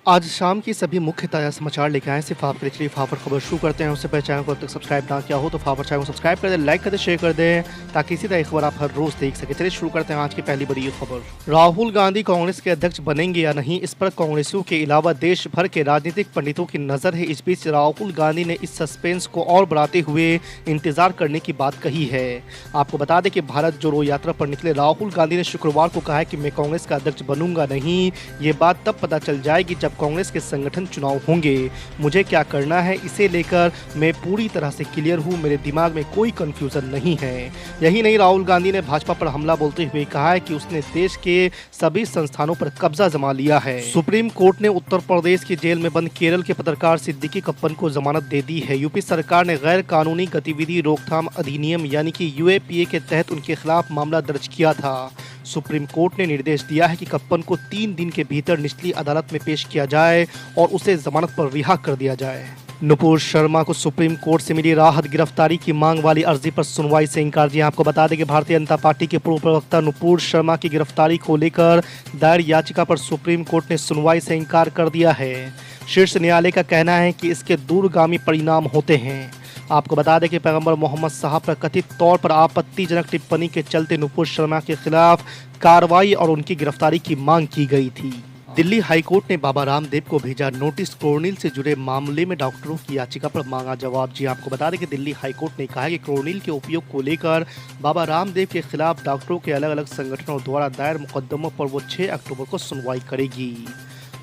आज शाम की सभी मुख्य ताज़ा समाचार लेके आए सिर्फ आपके लिए फाफर खबर शुरू करते हैं। उससे पहले चैनल को अब तक सब्सक्राइब ना किया हो तो फाफर चैनल को सब्सक्राइब कर दें, लाइक कर दें, शेयर कर दें ताकि इसी तरह खबर आप हर रोज देख सके। चलिए शुरू करते हैं आज की पहली बड़ी खबर। राहुल गांधी कांग्रेस के अध्यक्ष बनेंगे या नहीं, इस पर कांग्रेसियों के अलावा देश भर के राजनीतिक पंडितों की नजर है। इस बीच राहुल गांधी ने इस सस्पेंस को और बढ़ाते हुए इंतजार करने की बात कही है। आपको बता दें कि भारत जोड़ो यात्रा पर निकले राहुल गांधी ने शुक्रवार को कहा है कि मैं कांग्रेस का अध्यक्ष बनूंगा नहीं। ये बात तब पता चल जाएगी जब कांग्रेस के संगठन चुनाव होंगे। मुझे क्या करना है इसे लेकर मैं पूरी तरह से क्लियर हूं, मेरे दिमाग में कोई कंफ्यूजन नहीं है। यही नहीं, राहुल गांधी ने भाजपा पर हमला बोलते हुए कहा है कि उसने देश के सभी संस्थानों पर कब्जा जमा लिया है। सुप्रीम कोर्ट ने उत्तर प्रदेश की जेल में बंद केरल के पत्रकार सिद्दीकी कप्पन को जमानत दे दी है। यूपी सरकार ने गैर कानूनी गतिविधि रोकथाम अधिनियम यानी कि यूएपीए के तहत उनके खिलाफ मामला दर्ज किया था। सुप्रीम कोर्ट ने निर्देश दिया है कि कप्पन को 3 दिन के भीतर निचली अदालत में पेश किया जाए और उसे जमानत पर रिहा कर दिया जाए। नुपुर शर्मा को सुप्रीम कोर्ट से मिली राहत, गिरफ्तारी की मांग वाली अर्जी पर सुनवाई से इंकार। जी आपको बता दें कि भारतीय जनता पार्टी के पूर्व प्रवक्ता नुपुर शर्मा की गिरफ्तारी को लेकर दायर याचिका पर सुप्रीम कोर्ट ने सुनवाई से इंकार कर दिया है। शीर्ष न्यायालय का कहना है कि इसके दूरगामी परिणाम होते हैं। आपको बता दें कि पैगंबर मोहम्मद साहब पर कथित तौर पर आपत्तिजनक टिप्पणी के चलते नुपुर शर्मा के खिलाफ कार्रवाई और उनकी गिरफ्तारी की मांग की गई थी। दिल्ली हाईकोर्ट ने बाबा रामदेव को भेजा नोटिस, कोरोनिल से जुड़े मामले में डॉक्टरों की याचिका पर मांगा जवाब। जी आपको बता दें कि दिल्ली हाईकोर्ट ने कहा है कि कोरोनिल के उपयोग को लेकर बाबा रामदेव के खिलाफ डॉक्टरों के अलग अलग संगठनों द्वारा दायर मुकदमों पर वो 6 अक्टूबर को सुनवाई करेगी।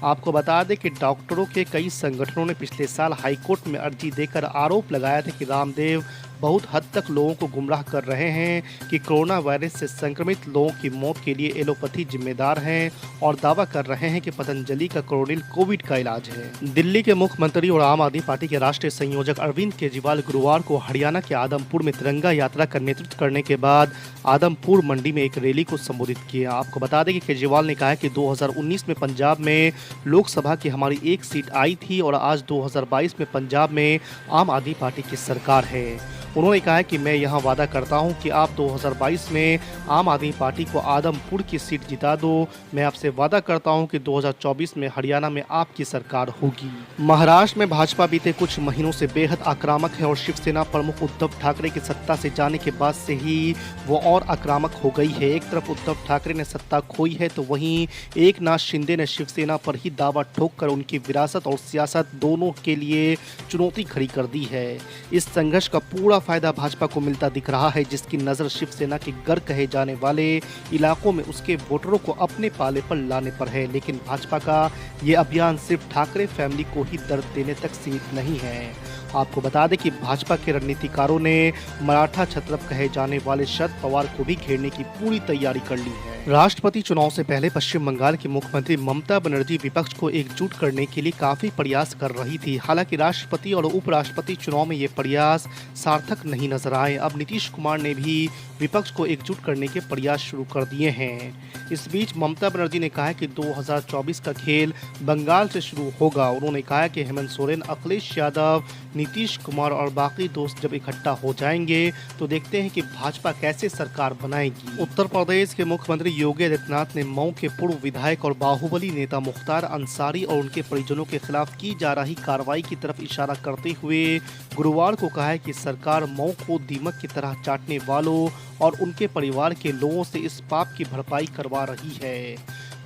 आपको बता दें कि डॉक्टरों के कई संगठनों ने पिछले साल हाईकोर्ट में अर्जी देकर आरोप लगाया था कि रामदेव बहुत हद तक लोगों को गुमराह कर रहे हैं कि कोरोना वायरस से संक्रमित लोगों की मौत के लिए एलोपैथी जिम्मेदार है और दावा कर रहे हैं कि पतंजलि का कोरोनिल कोविड का इलाज है। दिल्ली के मुख्यमंत्री और आम आदमी पार्टी के राष्ट्रीय संयोजक अरविंद केजरीवाल गुरुवार को हरियाणा के आदमपुर में तिरंगा यात्रा का नेतृत्व करने के बाद आदमपुर मंडी में एक रैली को संबोधित किया। आपको बता दें कि केजरीवाल ने कहा कि 2019 में पंजाब में लोकसभा की हमारी 1 सीट आई थी और आज 2022 में पंजाब में आम आदमी पार्टी की सरकार है। उन्होंने कहा कि मैं यहां वादा करता हूं कि आप 2022 में आम आदमी पार्टी को आदमपुर की सीट जिता दो। मैं आपसे वादा करता हूं कि 2024 में हरियाणा में आपकी सरकार होगी। महाराष्ट्र में भाजपा बीते कुछ महीनों से बेहद आक्रामक है और शिवसेना प्रमुख उद्धव ठाकरे की सत्ता से जाने के बाद से ही वो और आक्रामक हो गई है। एक तरफ उद्धव ठाकरे ने सत्ता खोई है तो वहीं एकनाथ शिंदे ने शिवसेना पर ही दावा ठोककर उनकी विरासत और सियासत दोनों के लिए चुनौती खड़ी कर दी है। इस संघर्ष का पूरा फायदा भाजपा को मिलता दिख रहा है, जिसकी नजर शिवसेना के गढ़ कहे जाने वाले इलाकों में उसके वोटरों को अपने पाले पर लाने पर है। लेकिन भाजपा का ये अभियान सिर्फ ठाकरे फैमिली को ही दर्द देने तक सीमित नहीं है। आपको बता दें कि भाजपा के रणनीतिकारों ने मराठा छत्रप कहे जाने वाले शरद पवार को भी घेरने की पूरी तैयारी कर ली है। राष्ट्रपति चुनाव से पहले पश्चिम बंगाल की मुख्यमंत्री ममता बनर्जी विपक्ष को एकजुट करने के लिए काफी प्रयास कर रही थी। हालांकि राष्ट्रपति और उपराष्ट्रपति चुनाव में ये प्रयास सार्थक नहीं नजर आए। अब नीतीश कुमार ने भी विपक्ष को एकजुट करने के प्रयास शुरू कर दिए हैं। इस बीच ममता बनर्जी ने कहा है कि 2024 का खेल बंगाल से शुरू होगा। उन्होंने कहा कि हेमंत सोरेन, अखिलेश यादव, नीतीश कुमार और बाकी दोस्त जब इकट्ठा हो जाएंगे तो देखते हैं कि भाजपा कैसे सरकार बनाएगी। उत्तर प्रदेश के मुख्यमंत्री योगी आदित्यनाथ ने मऊ के पूर्व विधायक और बाहुबली नेता मुख्तार अंसारी और उनके परिजनों के खिलाफ की जा रही कार्रवाई की तरफ इशारा करते हुए गुरुवार को कहा है कि सरकार मऊ को दीमक की तरह चाटने वालों और उनके परिवार के लोगों से इस पाप की भरपाई करवा रही है।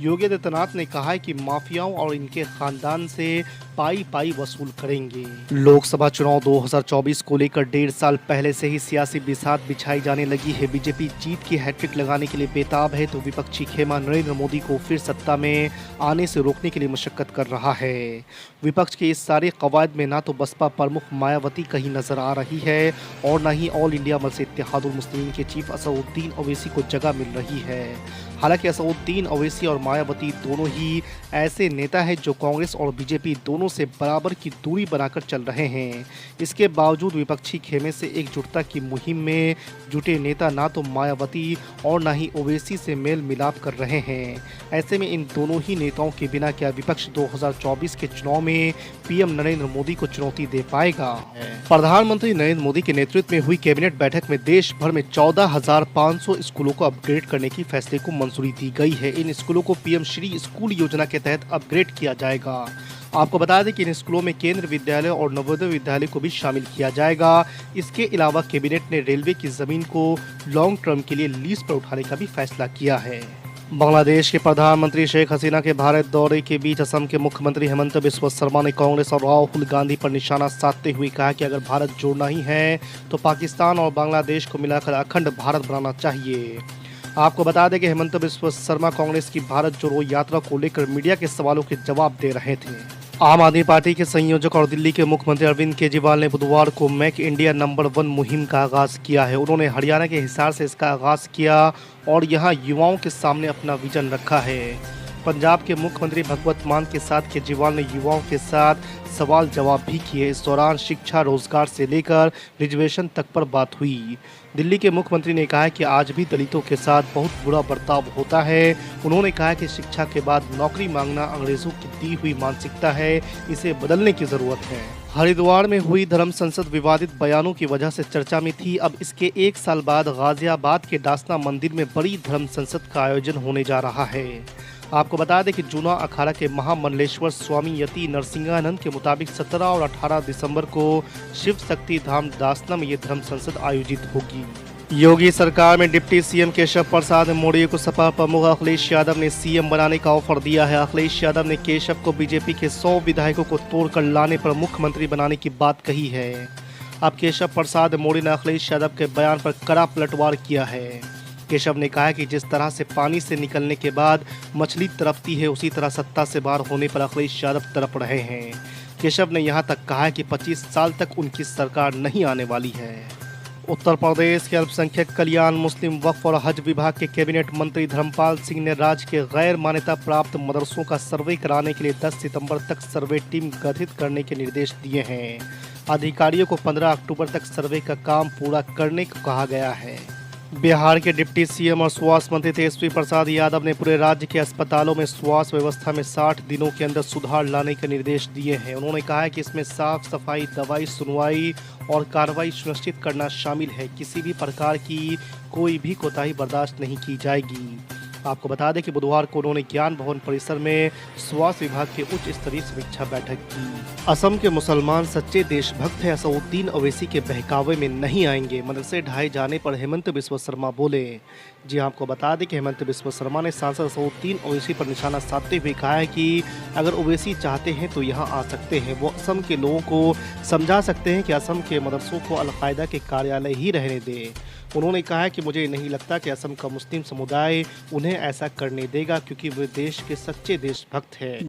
योगी आदित्यनाथ ने कहा है कि माफियाओं और इनके खानदान से पाई पाई वसूल करेंगे। लोकसभा चुनाव 2024 को लेकर 1.5 साल पहले से ही सियासी बिसात बिछाई जाने लगी है। बीजेपी जीत की हैट्रिक लगाने के लिए बेताब है तो विपक्षी खेमा नरेंद्र मोदी को फिर सत्ता में आने से रोकने के लिए मशक्कत कर रहा है। विपक्ष के इस सारे कवायद में ना तो बसपा प्रमुख मायावती कहीं नजर आ रही है और न ही ऑल इंडिया मजलिस इत्तेहादुल मुस्लिमीन के चीफ असदुद्दीन ओवैसी को जगह मिल रही है। हालांकि असदुद्दीन ओवैसी और मायावती दोनों ही ऐसे नेता हैं जो कांग्रेस और बीजेपी दोनों से बराबर की दूरी बनाकर चल रहे हैं। इसके बावजूद विपक्षी खेमे से एकजुटता की मुहिम में जुटे नेता ना तो मायावती और ना ही ओवैसी से मेल मिलाप कर रहे हैं। ऐसे में इन दोनों ही नेताओं के बिना क्या विपक्ष 2024 के चुनाव में पीएम नरेंद्र मोदी को चुनौती दे पाएगा? प्रधानमंत्री नरेंद्र मोदी के नेतृत्व में हुई कैबिनेट बैठक में देश भर में 14,500 स्कूलों को अपग्रेड करने की फैसले को मंजूरी दी गई है। इन स्कूलों को पीएम श्री स्कूल योजना के तहत अपग्रेड किया जाएगा। आपको बता दें कि इन स्कूलों में केंद्र विद्यालय और नवोदय विद्यालय को भी शामिल किया जाएगा। इसके अलावा कैबिनेट ने रेलवे की जमीन को लॉन्ग टर्म के लिए लीज पर उठाने का भी फैसला किया है। बांग्लादेश के प्रधानमंत्री शेख हसीना के भारत दौरे के बीच असम के मुख्यमंत्री हेमंत बिस्वा शर्मा ने कांग्रेस और राहुल गांधी पर निशाना साधते हुए कहा कि अगर भारत जोड़ना ही है तो पाकिस्तान और बांग्लादेश को मिलाकर अखंड भारत बनाना चाहिए। आपको बता दें कि हेमंत बिस्वा शर्मा कांग्रेस की भारत जोड़ो यात्रा को लेकर मीडिया के सवालों के जवाब दे रहे थे। आम आदमी पार्टी के संयोजक और दिल्ली के मुख्यमंत्री अरविंद केजरीवाल ने बुधवार को मेक इंडिया नंबर 1 मुहिम का आगाज किया है। उन्होंने हरियाणा के हिसार से इसका आगाज किया और यहां युवाओं के सामने अपना विजन रखा है। पंजाब के मुख्यमंत्री भगवंत मान के साथ केजरीवाल ने युवाओं के साथ सवाल जवाब भी किए। इस दौरान शिक्षा, रोजगार से लेकर रिजर्वेशन तक पर बात हुई। दिल्ली के मुख्यमंत्री ने कहा कि आज भी दलितों के साथ बहुत बुरा बर्ताव होता है। उन्होंने कहा कि शिक्षा के बाद नौकरी मांगना अंग्रेजों की दी हुई मानसिकता है, इसे बदलने की जरूरत है। हरिद्वार में हुई धर्म संसद विवादित बयानों की वजह से चर्चा में थी। अब इसके 1 साल बाद गाजियाबाद के डासना मंदिर में बड़ी धर्म संसद का आयोजन होने जा रहा है। आपको बता दें कि जूना अखाड़ा के महामंडलेश्वर स्वामी यति नरसिंहानंद के मुताबिक 17 और 18 दिसंबर को शिव शक्ति धाम दासना में ये धर्म संसद आयोजित होगी। योगी सरकार में डिप्टी सीएम केशव प्रसाद मौर्य को सपा प्रमुख अखिलेश यादव ने सीएम बनाने का ऑफर दिया है। अखिलेश यादव ने केशव को बीजेपी के 100 विधायकों को तोड़कर लाने पर मुख्यमंत्री बनाने की बात कही है। अब केशव प्रसाद मौर्य ने अखिलेश यादव के बयान पर कड़ा पलटवार किया है। केशव ने कहा कि जिस तरह से पानी से निकलने के बाद मछली तड़पती है, उसी तरह सत्ता से बाहर होने पर अखिलेश यादव तड़प रहे हैं। केशव ने यहां तक कहा कि 25 साल तक उनकी सरकार नहीं आने वाली है। उत्तर प्रदेश के अल्पसंख्यक कल्याण, मुस्लिम वक्फ और हज विभाग के कैबिनेट मंत्री धर्मपाल सिंह ने राज्य के गैर मान्यता प्राप्त मदरसों का सर्वे कराने के लिए 10 सितंबर तक सर्वे टीम गठित करने के निर्देश दिए हैं। अधिकारियों को 15 अक्टूबर तक सर्वे का काम पूरा करने को कहा गया है। बिहार के डिप्टी सीएम और स्वास्थ्य मंत्री तेजस्वी प्रसाद यादव ने पूरे राज्य के अस्पतालों में स्वास्थ्य व्यवस्था में 60 दिनों के अंदर सुधार लाने के निर्देश दिए हैं। उन्होंने कहा है कि इसमें साफ सफाई, दवाई, सुनवाई और कार्रवाई सुनिश्चित करना शामिल है। किसी भी प्रकार की कोई भी कोताही बर्दाश्त नहीं की जाएगी। आपको बता दें कि बुधवार को उन्होंने ज्ञान भवन परिसर में स्वास्थ्य विभाग की उच्च स्तरीय समीक्षा बैठक की। असम के मुसलमान सच्चे देशभक्त हैं, असदुद्दीन ओवैसी के बहकावे में नहीं आएंगे। मदरसे ढाए जाने पर हेमंत बिस्वा शर्मा बोले। जी आपको बता दें कि हेमंत बिस्वा शर्मा ने सांसद असदुद्दीन ओवैसी पर निशाना साधते हुए कहा है कि अगर ओवैसी चाहते हैं तो यहाँ आ सकते हैं। वो असम के लोगों को समझा सकते हैं कि असम के मदरसों को अलकायदा के कार्यालय ही रहने दें। उन्होंने कहा कि मुझे नहीं लगता कि असम का मुस्लिम समुदाय उन्हें ऐसा करने देगा, क्योंकि वे देश के सच्चे देशभक्त हैं।